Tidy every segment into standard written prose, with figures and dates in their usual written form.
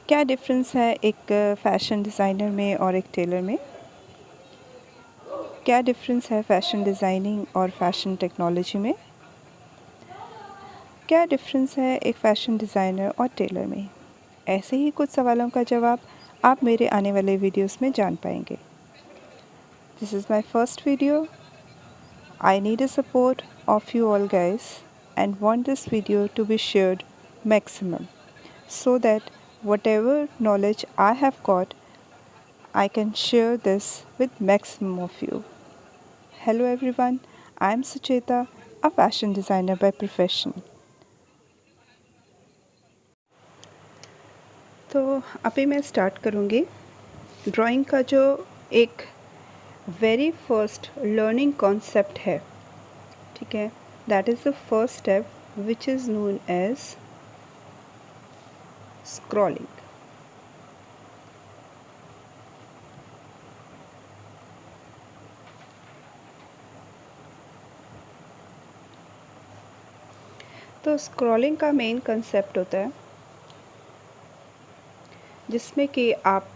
क्या डिफरेंस है एक फ़ैशन डिज़ाइनर में और एक टेलर में? क्या डिफरेंस है फ़ैशन डिज़ाइनिंग और फ़ैशन टेक्नोलॉजी में? क्या डिफरेंस है एक फ़ैशन डिज़ाइनर और टेलर में? ऐसे ही कुछ सवालों का जवाब आप मेरे आने वाले वीडियोस में जान पाएंगे। This is my first video. I need a support of you all guys and want this video to be shared maximum so that whatever knowledge I have got, I can share this with maximum of you. Hello everyone, I am Sucheta, a fashion designer by profession. तो अभी मैं start करूँगी drawing का जो एक very first learning concept है, ठीक है, that is the first step which is known as scrolling. तो स्क्रॉलिंग का मेन कंसेप्ट होता है जिसमें कि आप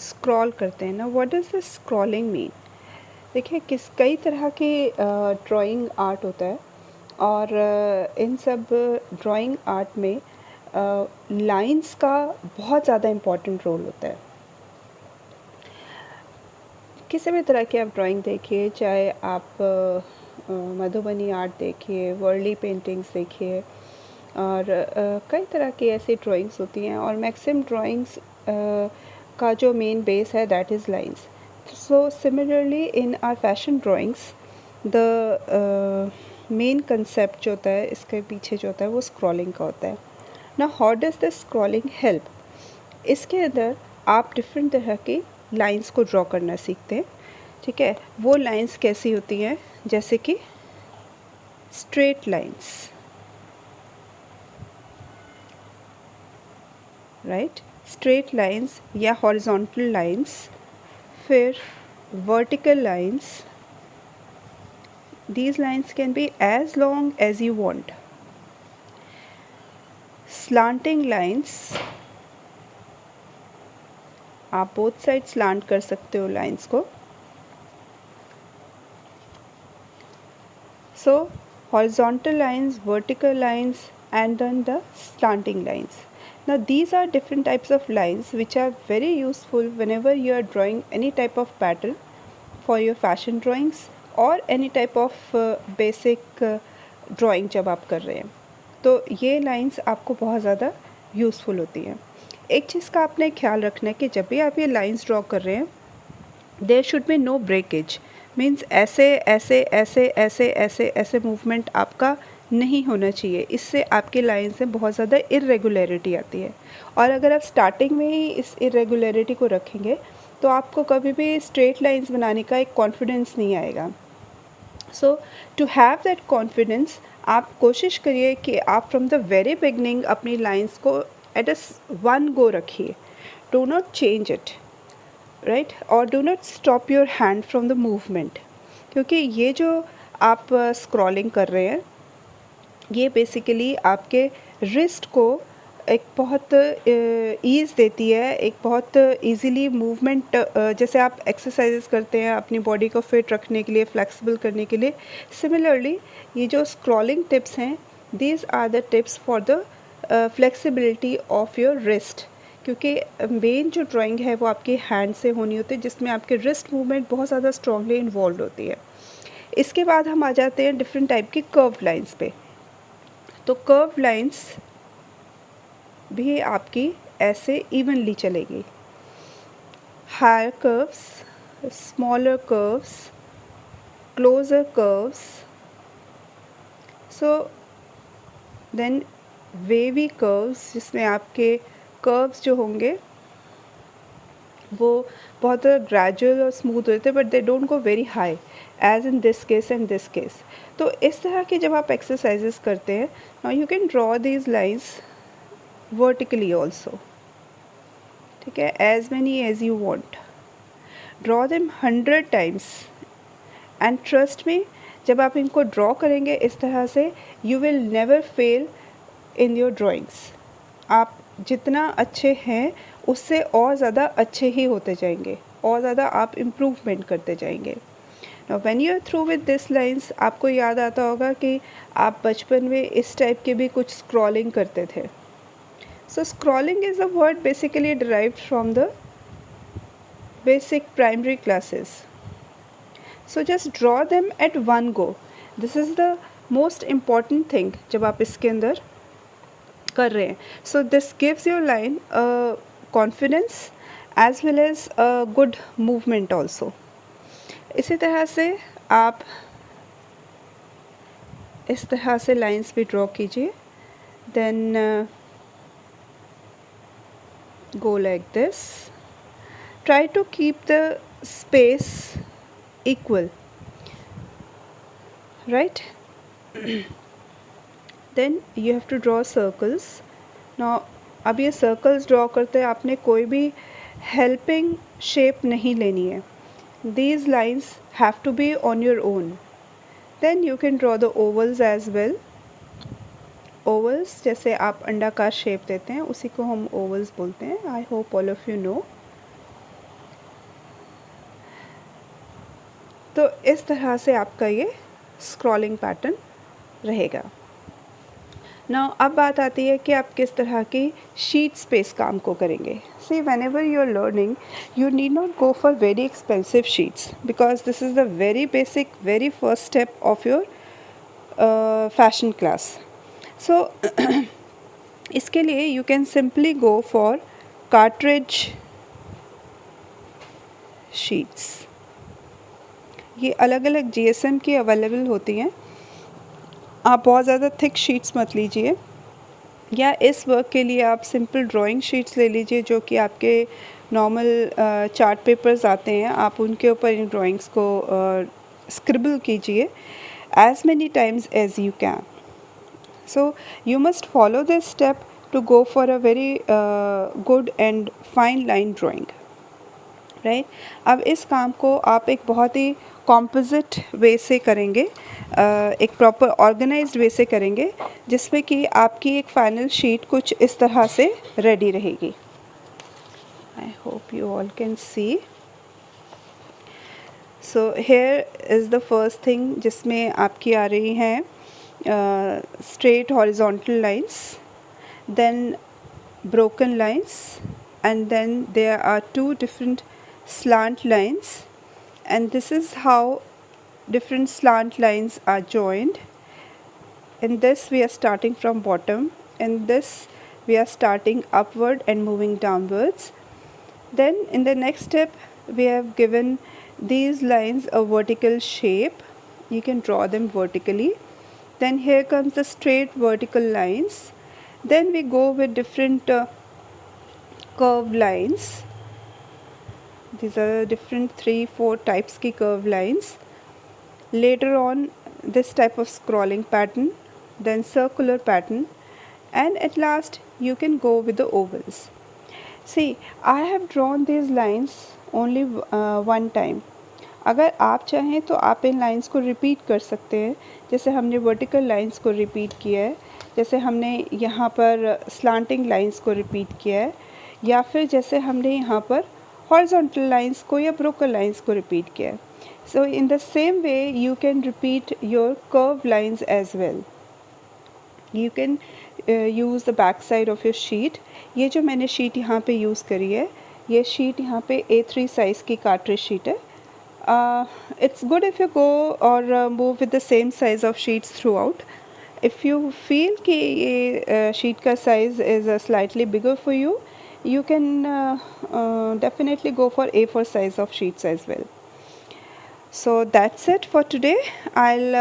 स्क्रॉल करते हैं ना। What does the scrolling mean? देखिए कई तरह के ड्राइंग आर्ट होता है और इन सब ड्राइंग आर्ट में लाइंस का बहुत ज़्यादा इम्पोर्टेंट रोल होता है। किसी भी तरह की आप ड्राइंग देखिए, चाहे आप मधुबनी आर्ट देखिए, वर्ली पेंटिंग्स देखिए और कई तरह की ऐसी ड्राइंग्स होती हैं और मैक्सिमम ड्राइंग्स का जो मेन बेस है that is lines. So similarly in are fashion drawings the main concept जो होता है इसके पीछे जो होता है वो स्क्रॉलिंग का होता है ना। How does the scrolling help? इसके अंदर आप डिफरेंट तरह की लाइंस को ड्रॉ करना सीखते हैं, ठीक है। वो लाइंस कैसी होती हैं? जैसे कि straight lines, right, straight lines या हॉरिजॉन्टल लाइंस, फिर vertical lines. These lines can be as long as you want. Slanting lines, आप बोथ साइड स्लांट कर सकते हो लाइंस को। So horizontal lines, vertical lines and then the slanting lines. Now these are different types of lines which are very useful whenever you are drawing any type of pattern for your fashion drawings or any type of basic drawing जब आप कर रहे हैं तो ये lines आपको बहुत ज़्यादा यूज़फुल होती हैं। एक चीज़ का आपने ख्याल रखना है कि जब भी आप ये लाइंस ड्रॉ कर रहे हैं there should be no breakage. Means ऐसे ऐसे ऐसे ऐसे ऐसे ऐसे मूवमेंट आपका नहीं होना चाहिए। इससे आपके लाइंस में बहुत ज़्यादा इरेगुलरिटी आती है और अगर आप स्टार्टिंग में ही इस इरेगुलरिटी को रखेंगे तो आपको कभी भी स्ट्रेट लाइंस बनाने का एक कॉन्फिडेंस नहीं आएगा। So to have that confidence आप कोशिश करिए कि आप फ्रॉम द वेरी बिगनिंग अपनी लाइंस को एट अ वन गो रखिए। Do not change it, right, और do not stop your hand from the movement, क्योंकि ये जो आप स्क्रॉलिंग कर रहे हैं ये बेसिकली आपके रिस्ट को एक बहुत ईज़ देती है, एक बहुत इजीली मूवमेंट, जैसे आप एक्सरसाइजेस करते हैं अपनी बॉडी को फिट रखने के लिए, फ्लेक्सिबल करने के लिए। सिमिलरली ये जो स्क्रॉलिंग टिप्स हैं these are the tips for the flexibility of your wrist, क्योंकि मेन जो ड्राइंग है वो आपके हैंड से होनी होती है जिसमें आपके रिस्ट मूवमेंट बहुत ज़्यादा स्ट्रांगली इन्वॉल्व होती है। इसके बाद हम आ जाते हैं डिफरेंट टाइप की कर्व लाइंस पे। तो कर्व लाइंस भी आपकी ऐसे इवनली चलेगी। Higher curves, smaller curves, closer curves, so then wavy curves जिसमें आपके कर्व्स जो होंगे वो बहुत ग्रेजुअल और स्मूथ होते हैं but they don't go very high as in this case and this case. तो इस तरह की जब आप एक्सरसाइजेस करते हैं now you can draw these lines vertically also, ठीक है, as many as you want, draw them 100 times and trust me जब आप इनको ड्रॉ करेंगे इस तरह से you will never fail in your drawings। आप जितना अच्छे हैं उससे और ज़्यादा अच्छे ही होते जाएंगे, और ज़्यादा आप इम्प्रूवमेंट करते जाएंगे। Now when you are through with this lines, आपको याद आता होगा कि आप बचपन में इस टाइप के भी कुछ स्क्रॉलिंग करते थे। So scrolling is a word basically derived from the basic primary classes. So just draw them at one go. This is the most important thing जब आप इसके अंदर कर रहे हैं. So this gives your line a confidence as well as a good movement also. इसी तरह से आप इस तरह से लाइंस भी ड्रॉ कीजिए. Then go like this. Try to keep the space equal, right? Then you have to draw circles. Now अब ये circles draw करते हैं आपने कोई भी helping shape नहीं लेनी है. These lines have to be on your own. Then you can draw the ovals as well. Ovals जैसे आप अंडाकार shape देते हैं उसी को हम ovals बोलते हैं. I hope all of you know. तो इस तरह से आपका ये स्क्रॉलिंग पैटर्न रहेगा. नाउ अब बात आती है कि आप किस तरह की शीट्स पे इस काम को करेंगे. सी whenever you are learning, you need not go for very expensive sheets because this is the very basic, very first step of your fashion class. So इसके लिए you can simply go for cartridge sheets. ये अलग अलग GSM की available होती हैं. आप बहुत ज़्यादा थिक शीट्स मत लीजिए, या इस वर्क के लिए आप सिंपल ड्राइंग शीट्स ले लीजिए जो कि आपके नॉर्मल चार्ट पेपर्स आते हैं. आप उनके ऊपर इन ड्राइंग्स को स्क्रिबल कीजिए as many times as you can. So you must follow this step to go for a very good and fine line drawing. Right. अब इस काम को आप एक बहुत ही कॉम्पोजिट वे से करेंगे, एक प्रॉपर ऑर्गेनाइज्ड वे से करेंगे जिसमें कि आपकी एक फाइनल शीट कुछ इस तरह से रेडी रहेगी. I hope you all can see. So here is the first thing जिसमें आपकी आ रही हैं straight horizontal lines, then broken lines, and then there are two different slant lines, and this is how different slant lines are joined. In this we are starting from bottom, in this we are starting upward and moving downwards. Then in the next step we have given these lines a vertical shape. You can draw them vertically. Then here comes the straight vertical lines. Then we go with different curved lines. These are different 3-4 types की curved lines. Later on this type of scrolling pattern, then circular pattern, and at last you can go with the ovals. See, I have drawn these lines only one time. अगर आप चाहें तो आप इन lines को repeat कर सकते हैं, जैसे हमने वर्टिकल लाइंस को रिपीट किया है, जैसे हमने यहाँ पर स्लांटिंग लाइंस को रिपीट किया है, या फिर जैसे हमने यहाँ पर हॉरिजॉन्टल लाइंस को या ब्रोकन लाइंस को रिपीट किया है. So in the same way you can repeat your curve lines as well. You can use the back side of your sheet. ये जो मैंने शीट यहाँ पे यूज़ करी है, ये शीट यहाँ पे A3 साइज़ की कार्ट्रिज शीट है. It's good if you go और move with the same size of sheets throughout. If you feel कि ये शीट का size is slightly bigger for you, you can definitely go for A4 size of sheets as well. So that's it for today. I'll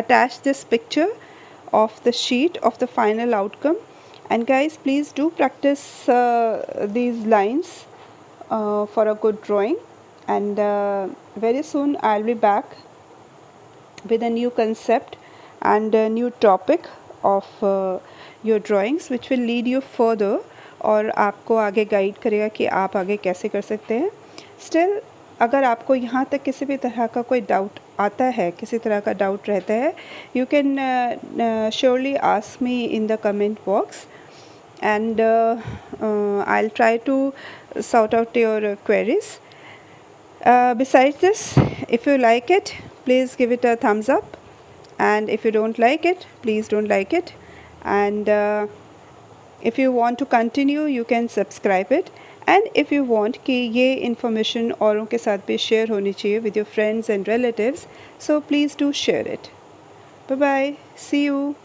attach this picture of the sheet of the final outcome, and guys, please do practice these lines for a good drawing, and very soon I'll be back with a new concept and a new topic of your drawings which will lead you further और आपको आगे guide करेगा कि आप आगे कैसे कर सकते हैं. स्टिल अगर आपको यहाँ तक किसी भी तरह का कोई डाउट आता है, किसी तरह का डाउट रहता है, you can surely ask me in the comment box. and I'll try to sort out your queries. Besides this, if you like it, please give it a thumbs up, and if you don't like it, please don't like it. And if you want to continue, you can subscribe it. And if you want कि ये information औरों के साथ भी share होनी चाहिए with your friends and relatives, so please do share it. Bye bye. See you.